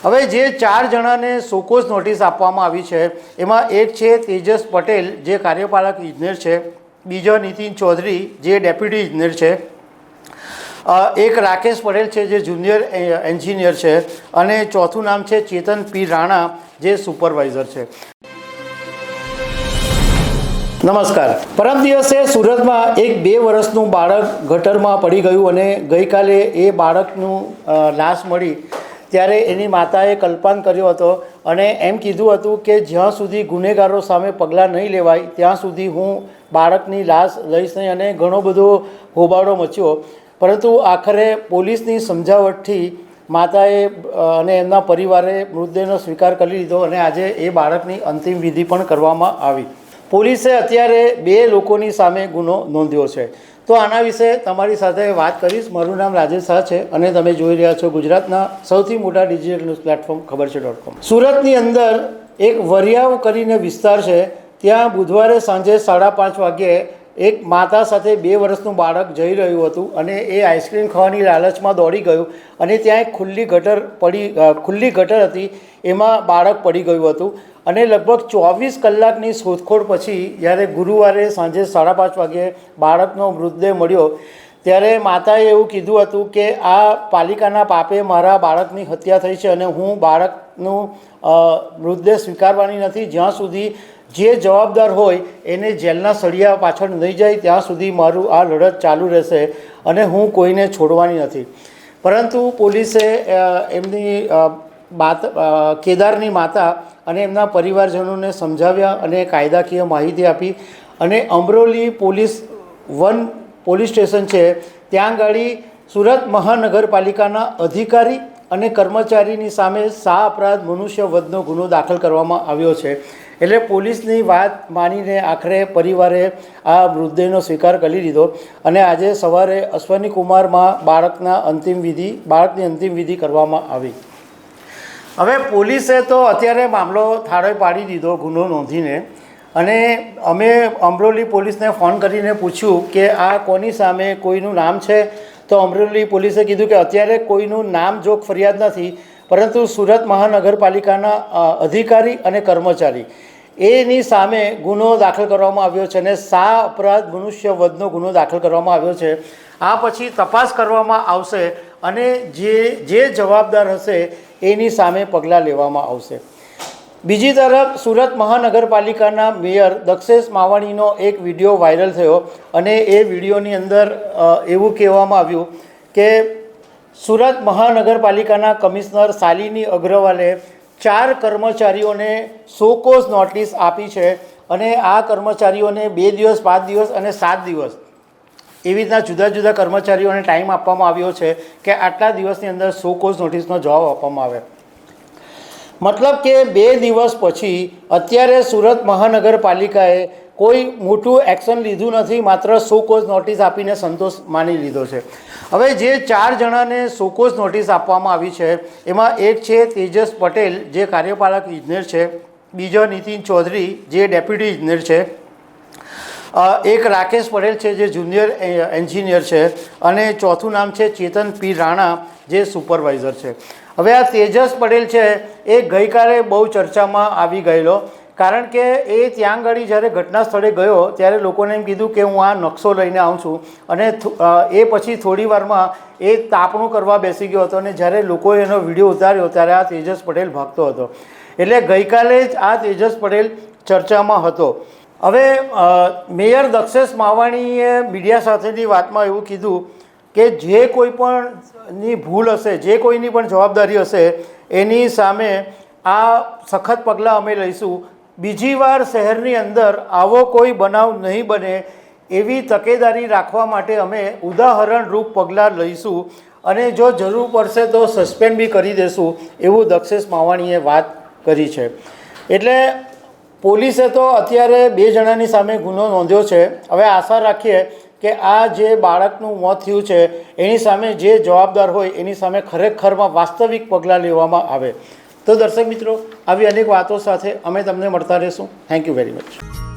હવે જે 4 જણાને સોકોઝ નોટિસ આપવામાં આવી છે એમાં એક છે તેજસ પટેલ જે કાર્યપાલક ઇજનેર છે, બીજો નીતિન ચૌધરી જે ડેપ્યુટી ઇજનેર છે, એક રાકેશ પટેલ છે જે જુનિયર એન્જિનિયર છે અને ચોથું નામ છે ચેતન પી રાણા જે સુપરવાઇઝર છે। નમસ્કાર। પરમ દિવસે સુરતમાં એક 2 વર્ષનું બાળક ગટરમાં પડી ગયું અને ગઈકાલે એ બાળકનું લાશ મળી ત્યારે એની માતાએ કલ્પાન કર્યો હતો અને એમ કીધું હતું કે જ્યાં સુધી ગુનેગારો સામે પગલાં નહીં લેવાય ત્યાં સુધી હું બાળકની લાશ લઈશ નહીં અને ઘણો બધો હોબાળો મચ્યો, પરંતુ આખરે પોલીસની સમજાવટથી માતાએ અને એમના પરિવારે મૃતદેહનો સ્વીકાર કરી લીધો અને આજે એ બાળકની અંતિમ વિધિ પણ કરવામાં આવી। પોલીસે અત્યારે 2 લોકોની સામે ગુનો નોંધ્યો છે। તો આના વિશે તમારી સાથે વાત કરીશ। મારું નામ રાજેશ શાહ છે અને તમે જોઈ રહ્યા છો ગુજરાતના સૌથી મોટા ડિજિટલ ન્યૂઝ પ્લેટફોર્મ ખબરછે.com। સુરતની અંદર એક વરિયાવ કરીને વિસ્તાર છે, ત્યાં બુધવારે સાંજે 5:30 વાગ્યે એક માતા સાથે 2 વર્ષનું બાળક જઈ રહ્યું હતું અને એ આઈસ્ક્રીમ ખાવાની લાલચમાં દોડી ગયું અને ત્યાં એક ખુલ્લી ગટર હતી, એમાં બાળક પડી ગયું હતું અને લગભગ 24 કલાકની શોધખોળ પછી જ્યારે ગુરુવારે સાંજે 5:30 વાગ્યે બાળકનો મૃતદેહ મળ્યો ત્યારે માતાએ એવું કીધું હતું કે આ પાલિકાના પાપે મારા બાળકની હત્યા થઈ છે અને હું બાળકનું મૃતદેહ સ્વીકારવાની નથી। જ્યાં સુધી જે જવાબદાર હોય એને જેલના સળિયા પાછળ નહીં જાય ત્યાં સુધી મારું આ લડત ચાલુ રહેશે અને હું કોઈને છોડવાની નથી। પરંતુ પોલીસે એમની કેદારની માતા અને એમના પરિવારજનોને સમજાવ્યા અને કાયદાકીય માહિતી આપી અને અમરોલી પોલીસ સ્ટેશન છે ત્યાં ગાડી સુરત મહાનગરપાલિકાના અધિકારી અને કર્મચારીની સામે સા અપરાધ મનુષ્યવધનો ગુનો દાખલ કરવામાં આવ્યો છે। એટલે પોલીસની વાત માનીને આખરે પરિવારે આ મૃતદેહનો સ્વીકાર કરી લીધો અને આજે સવારે અશ્વની કુમારમાં બાળકની અંતિમ વિધિ કરવામાં આવી। હવે પોલીસે તો અત્યારે મામલો થાળે પાડી દીધો ગુનો નોંધીને અને અમે અમરોલી પોલીસને ફોન કરીને પૂછ્યું કે આ કોની સામે કોઈનું નામ છે, તો અમરોલી પોલીસે કીધું કે અત્યારે કોઈનું નામ જોગ ફરિયાદ નથી, પરંતુ સુરત મહાનગરપાલિકાના અધિકારી અને કર્મચારી એની સામે ગુનો દાખલ કરવામાં આવ્યો છે અને સા અપરાધ મનુષ્યવધનો ગુનો દાખલ કરવામાં આવ્યો છે। આ પછી તપાસ કરવામાં આવશે અને જે જવાબદાર હશે એની સામે પગલાં લેવામાં આવશે। બીજી તરફ સુરત મહાનગરપાલિકાના મેયર દક્ષેશ માવાણીનો એક વિડીયો વાયરલ થયો અને એ વિડીયોની અંદર એવું કહેવામાં આવ્યું કે સુરત મહાનગરપાલિકાના કમિશનર શાલિની અગ્રવાલે 4 કર્મચારીઓને સોકોઝ નોટિસ આપી છે અને આ કર્મચારીઓને 2 દિવસ, 5 દિવસ અને 7 દિવસ એવી રીતના જુદા જુદા કર્મચારીઓને ટાઈમ આપવામાં આવ્યો છે કે આટલા દિવસની અંદર સોકોઝ નોટિસનો જવાબ આપવામાં આવે। મતલબ કે 2 દિવસ પછી અત્યારે સુરત મહાનગરપાલિકાએ કોઈ મોટું એક્શન લીધું નથી, માત્ર સોકોઝ નોટિસ આપીને સંતોષ માની લીધો છે। હવે જે 4 જણાને સોકોઝ નોટિસ આપવામાં આવી છે એમાં એક છે તેજસ પટેલ જે કાર્યપાલક ઇજનેર છે, બીજો નીતિન ચૌધરી જે ડેપ્યુટી ઇજનેર છે, એક રાકેશ પટેલ છે જે જુનિયર એન્જિનિયર છે અને ચોથું નામ છે ચેતન પી રાણા જે સુપરવાઇઝર છે। હવે આ તેજસ પટેલ છે એ ગઈકાલે બહુ ચર્ચામાં આવી ગયેલો, કારણ કે એ ત્યાં આગળ જ્યારે ઘટના સ્થળે ગયો ત્યારે લોકોને એમ કીધું કે હું આ નકશો લઈને આવું છું અને એ પછી થોડી વારમાં એ તાપણું કરવા બેસી ગયો હતો અને જ્યારે લોકોએ એનો વિડીયો ઉતાર્યો ત્યારે આ તેજસ પટેલ ભાગતો હતો। એટલે ગઈકાલે જ આ તેજસ પટેલ ચર્ચામાં હતો। હવે મેયર દક્ષેશ માવાણીએ મીડિયા સાથેની વાતમાં એવું કીધું કે જે કોઈ પણની ભૂલ હશે, જે કોઈની પણ જવાબદારી હશે એની સામે આ સખત પગલાં અમે લઈશું। બીજી વાર શહેરની અંદર આવો કોઈ બનાવ નહીં બને એવી તકેદારી રાખવા માટે અમે ઉદાહરણરૂપ પગલાં લઈશું અને જો જરૂર પડશે તો સસ્પેન્ડ બી કરી દેશું, એવું દક્ષેશ માવાણીએ વાત કરી છે। એટલે પોલીસે તો અત્યારે 2 જણાની સામે ગુનો નોંધ્યો છે। હવે આશા રાખીએ કે આ જે બાળકનું મોત થયું છે એની સામે જે જવાબદાર હોય એની સામે ખરેખરમાં વાસ્તવિક પગલાં લેવામાં આવે। તો દર્શક મિત્રો, આવી અનેક વાતો સાથે અમે તમને મળતા રહીશું। Thank you very much.